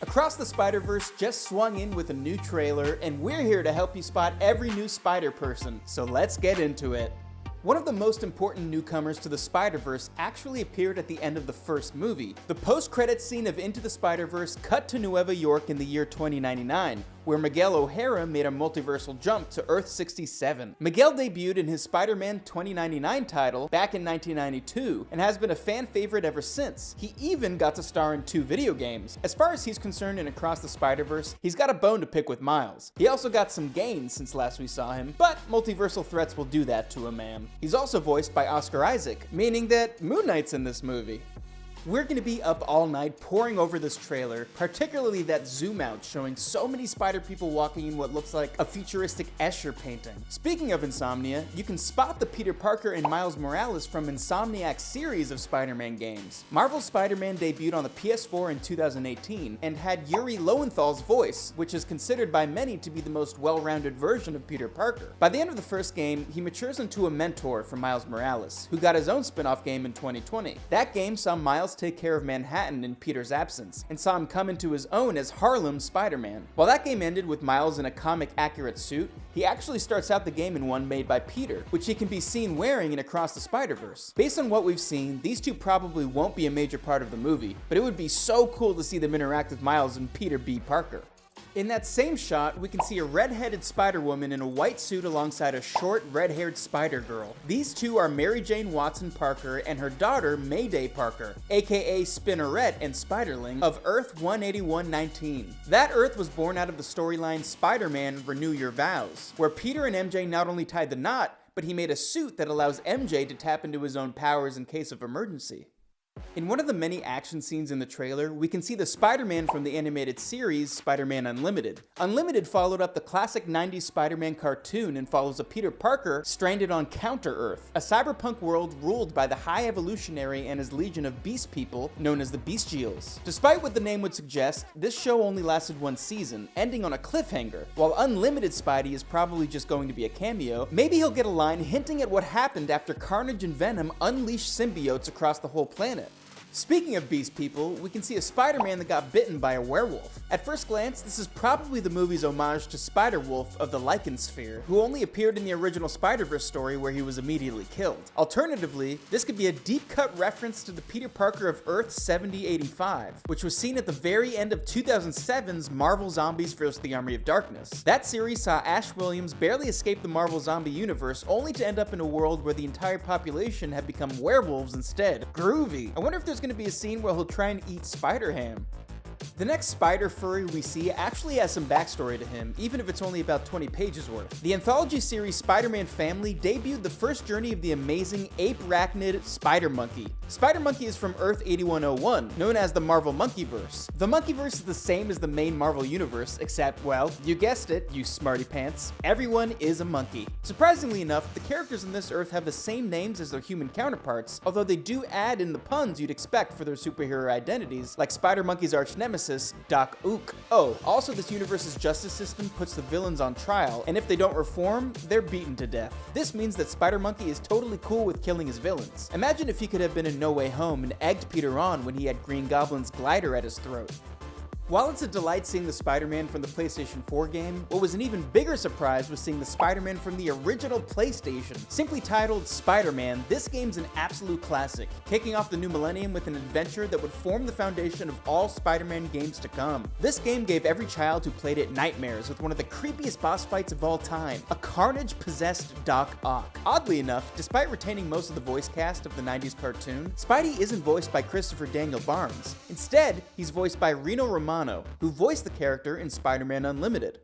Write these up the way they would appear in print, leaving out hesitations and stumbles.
Across the Spider-Verse just swung in with a new trailer, and we're here to help you spot every new Spider person, so let's get into it. One of the most important newcomers to the Spider-Verse actually appeared at the end of the first movie. The post-credits scene of Into the Spider-Verse cut to Nueva York in the year 2099, where Miguel O Hara made a multiversal jump to Earth 67. Miguel debuted in his Spider-Man 2099 title back in 1992, and has been a fan favorite ever since. He even got to star in 2 video games. As far as he's concerned in Across the Spider-Verse, he's got a bone to pick with Miles. He also got some gains since last we saw him, but multiversal threats will do that to a man. He's also voiced by Oscar Isaac, meaning that Moon Knight's in this movie. We're going to be up all night poring over this trailer, particularly that zoom out showing so many spider people walking in what looks like a futuristic Escher painting. Speaking of Insomnia, you can spot the Peter Parker and Miles Morales from Insomniac's series of Spider-Man games. Marvel's Spider-Man debuted on the PS4 in 2018 and had Yuri Lowenthal's voice, which is considered by many to be the most well-rounded version of Peter Parker. By the end of the first game, he matures into a mentor for Miles Morales, who got his own spin-off game in 2020. That game saw Miles take care of Manhattan in Peter's absence, and saw him come into his own as Harlem Spider-Man. While that game ended with Miles in a comic-accurate suit, he actually starts out the game in one made by Peter, which he can be seen wearing in Across the Spider-Verse. Based on what we've seen, these two probably won't be a major part of the movie, but it would be so cool to see them interact with Miles and Peter B. Parker. In that same shot, we can see a red-headed Spider-Woman in a white suit alongside a short, red-haired Spider-Girl. These two are Mary Jane Watson Parker and her daughter Mayday Parker, aka Spinneret and Spiderling, of Earth 18119. That Earth was born out of the storyline Spider-Man Renew Your Vows, where Peter and MJ not only tied the knot, but he made a suit that allows MJ to tap into his own powers in case of emergency. In one of the many action scenes in the trailer, we can see the Spider-Man from the animated series Spider-Man Unlimited. Unlimited followed up the classic 90s Spider-Man cartoon and follows a Peter Parker stranded on Counter-Earth, a cyberpunk world ruled by the High Evolutionary and his legion of beast people known as the Bestials. Despite what the name would suggest, this show only lasted 1 season, ending on a cliffhanger. While Unlimited Spidey is probably just going to be a cameo, maybe he'll get a line hinting at what happened after Carnage and Venom unleashed symbiotes across the whole planet. Speaking of beast people, we can see a Spider-Man that got bitten by a werewolf. At first glance, this is probably the movie's homage to Spider-Werewolf of the Lycan Sphere, who only appeared in the original Spider-Verse story where he was immediately killed. Alternatively, this could be a deep-cut reference to the Peter Parker of Earth 7085, which was seen at the very end of 2007's Marvel Zombies vs. the Army of Darkness. That series saw Ash Williams barely escape the Marvel zombie universe, only to end up in a world where the entire population had become werewolves instead. Groovy. I wonder if there's going to be a scene where he'll try and eat spider ham. The next spider furry we see actually has some backstory to him, even if it's only about 20 pages worth. The anthology series Spider-Man Family debuted the first journey of the amazing ape-arachnid Spider Monkey. Spider Monkey is from Earth 8101, known as the Marvel Monkeyverse. The Monkeyverse is the same as the main Marvel universe, except, well, you guessed it, you smarty pants. Everyone is a monkey. Surprisingly enough, the characters in this Earth have the same names as their human counterparts, although they do add in the puns you'd expect for their superhero identities, like Spider Monkey's arch nemesis, Doc Ock. Oh, also this universe's justice system puts the villains on trial, and if they don't reform, they're beaten to death. This means that Spider Monkey is totally cool with killing his villains. Imagine if he could have been in No Way Home and egged Peter on when he had Green Goblin's glider at his throat. While it's a delight seeing the Spider-Man from the PlayStation 4 game, what was an even bigger surprise was seeing the Spider-Man from the original PlayStation. Simply titled Spider-Man, this game's an absolute classic, kicking off the new millennium with an adventure that would form the foundation of all Spider-Man games to come. This game gave every child who played it nightmares with one of the creepiest boss fights of all time, a carnage-possessed Doc Ock. Oddly enough, despite retaining most of the voice cast of the 90s cartoon, Spidey isn't voiced by Christopher Daniel Barnes. Instead, he's voiced by Reno Romano, who voiced the character in Spider-Man Unlimited.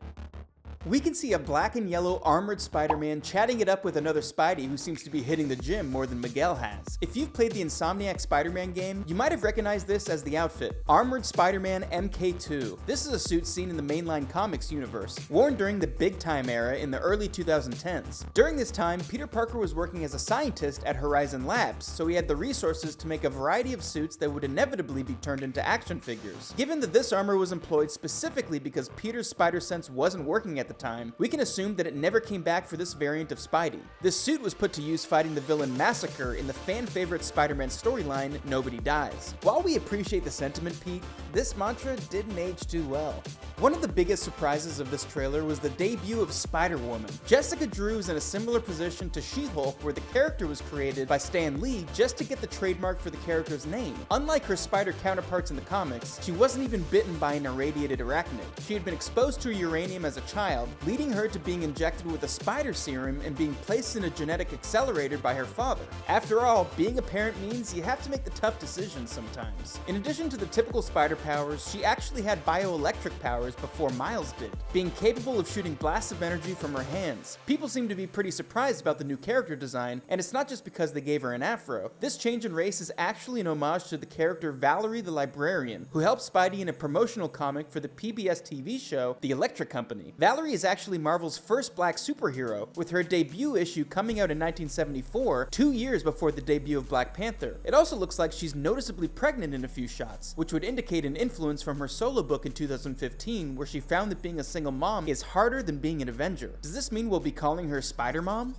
We can see a black and yellow armored Spider-Man chatting it up with another Spidey who seems to be hitting the gym more than Miguel has. If you've played the Insomniac Spider-Man game, you might have recognized this as the outfit, Armored Spider-Man MK2. This is a suit seen in the mainline comics universe, worn during the Big Time era in the early 2010s. During this time, Peter Parker was working as a scientist at Horizon Labs, so he had the resources to make a variety of suits that would inevitably be turned into action figures. Given that this armor was employed specifically because Peter's spider sense wasn't working at the the time, we can assume that it never came back for this variant of Spidey. This suit was put to use fighting the villain Massacre in the fan-favorite Spider-Man storyline, Nobody Dies. While we appreciate the sentiment, Pete, this mantra didn't age too well. One of the biggest surprises of this trailer was the debut of Spider-Woman. Jessica Drew is in a similar position to She-Hulk, where the character was created by Stan Lee just to get the trademark for the character's name. Unlike her spider counterparts in the comics, she wasn't even bitten by an irradiated arachnid. She had been exposed to uranium as a child, leading her to being injected with a spider serum and being placed in a genetic accelerator by her father. After all, being a parent means you have to make the tough decisions sometimes. In addition to the typical spider powers, she actually had bioelectric powers before Miles did, being capable of shooting blasts of energy from her hands. People seem to be pretty surprised about the new character design, and it's not just because they gave her an afro. This change in race is actually an homage to the character Valerie the Librarian, who helped Spidey in a promotional comic for the PBS TV show The Electric Company. Valerie is actually Marvel's first black superhero, with her debut issue coming out in 1974, 2 years before the debut of Black Panther. It also looks like she's noticeably pregnant in a few shots, which would indicate an influence from her solo book in 2015, where she found that being a single mom is harder than being an Avenger. Does this mean we'll be calling her Spider-Mom?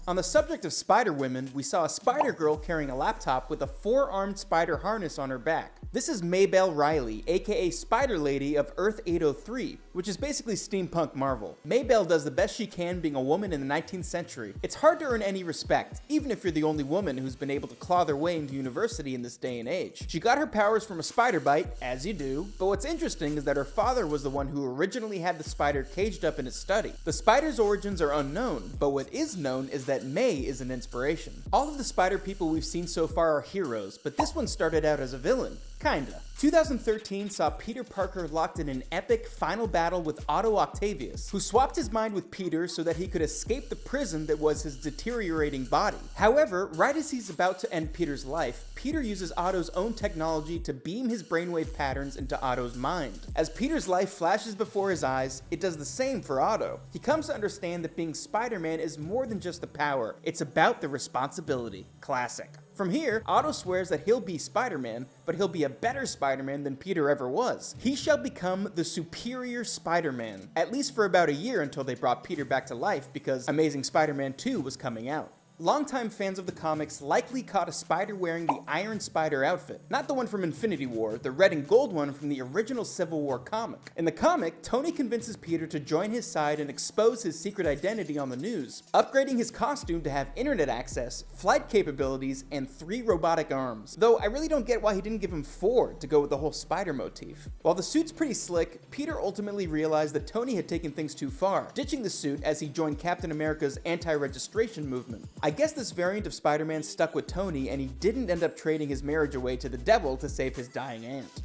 On the subject of Spider-Women, we saw a Spider-Girl carrying a laptop with a 4-armed spider harness on her back. This is Maybelle Riley, aka Spider-Lady of Earth 803, which is basically steampunk Marvel. Maybelle does the best she can being a woman in the 19th century. It's hard to earn any respect, even if you're the only woman who's been able to claw their way into university in this day and age. She got her powers from a spider bite, as you do, but what's interesting is that her father was the one who originally had the spider caged up in his study. The spider's origins are unknown, but what is known is that May is an inspiration. All of the spider people we've seen so far are heroes, but this one started out as a villain. Kinda. 2013 saw Peter Parker locked in an epic final battle with Otto Octavius, who swapped his mind with Peter so that he could escape the prison that was his deteriorating body. However, right as he's about to end Peter's life, Peter uses Otto's own technology to beam his brainwave patterns into Otto's mind. As Peter's life flashes before his eyes, it does the same for Otto. He comes to understand that being Spider-Man is more than just the power, it's about the responsibility. Classic. From here, Otto swears that he'll be Spider-Man, but he'll be a better Spider-Man than Peter ever was. He shall become the superior Spider-Man, at least for about a year until they brought Peter back to life because Amazing Spider-Man 2 was coming out. Longtime fans of the comics likely caught a spider wearing the Iron Spider outfit, not the one from Infinity War, the red and gold one from the original Civil War comic. In the comic, Tony convinces Peter to join his side and expose his secret identity on the news, upgrading his costume to have internet access, flight capabilities, and 3 robotic arms. Though I really don't get why he didn't give him 4 to go with the whole spider motif. While the suit's pretty slick, Peter ultimately realized that Tony had taken things too far, ditching the suit as he joined Captain America's anti-registration movement. I guess this variant of Spider-Man stuck with Tony and he didn't end up trading his marriage away to the devil to save his dying aunt.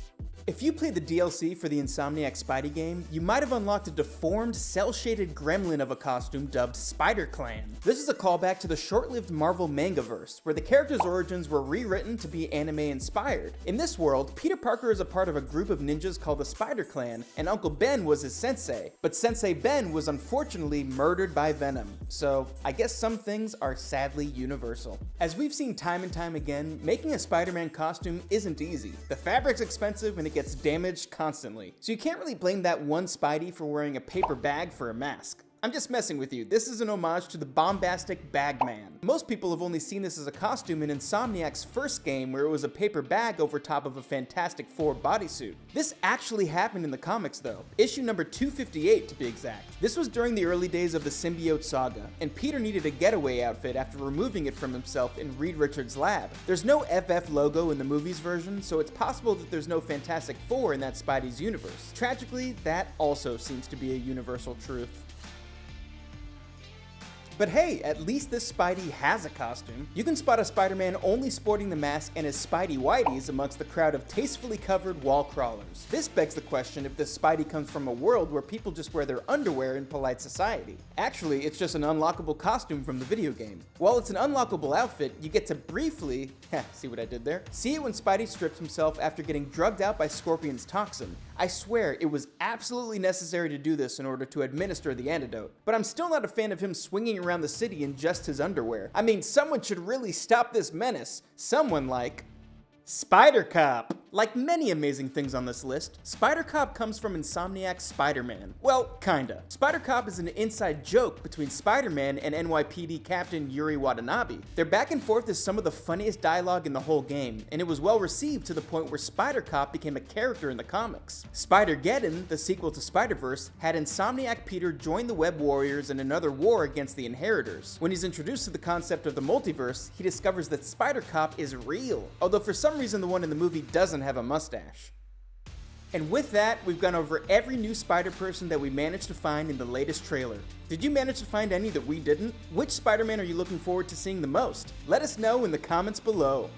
If you played the DLC for the Insomniac Spidey game, you might have unlocked a deformed, cel-shaded gremlin of a costume dubbed Spider-Clan. This is a callback to the short-lived Marvel Mangaverse, where the character's origins were rewritten to be anime-inspired. In this world, Peter Parker is a part of a group of ninjas called the Spider-Clan, and Uncle Ben was his sensei. But Sensei Ben was unfortunately murdered by Venom, so I guess some things are sadly universal. As we've seen time and time again, making a Spider-Man costume isn't easy. The fabric's expensive and it gets damaged constantly, so you can't really blame that one Spidey for wearing a paper bag for a mask. I'm just messing with you. This is an homage to the Bombastic Bag-Man. Most people have only seen this as a costume in Insomniac's first game, where it was a paper bag over top of a Fantastic Four bodysuit. This actually happened in the comics though, issue number 258 to be exact. This was during the early days of the symbiote saga, and Peter needed a getaway outfit after removing it from himself in Reed Richards' lab. There's no FF logo in the movie's version, so it's possible that there's no Fantastic Four in that Spidey's universe. Tragically, that also seems to be a universal truth. But hey, at least this Spidey has a costume. You can spot a Spider-Man only sporting the mask and his Spidey whiteys amongst the crowd of tastefully covered wall crawlers. This begs the question if this Spidey comes from a world where people just wear their underwear in polite society. Actually, it's just an unlockable costume from the video game. While it's an unlockable outfit, you get to briefly, see what I did there? See it when Spidey strips himself after getting drugged out by Scorpion's toxin. I swear, it was absolutely necessary to do this in order to administer the antidote. But I'm still not a fan of him swinging around the city in just his underwear. I mean, someone should really stop this menace. Someone like Spider-Cop! Like many amazing things on this list, Spider-Cop comes from Insomniac Spider-Man. Well, kinda. Spider-Cop is an inside joke between Spider-Man and NYPD Captain Yuri Watanabe. Their back and forth is some of the funniest dialogue in the whole game, and it was well received to the point where Spider-Cop became a character in the comics. Spider-Geddon, the sequel to Spider-Verse, had Insomniac Peter join the Web Warriors in another war against the Inheritors. When he's introduced to the concept of the multiverse, he discovers that Spider-Cop is real, although for some reason the one in the movie doesn't have a mustache. And with that, we've gone over every new Spider-Person that we managed to find in the latest trailer. Did you manage to find any that we didn't? Which Spider-Man are you looking forward to seeing the most? Let us know in the comments below.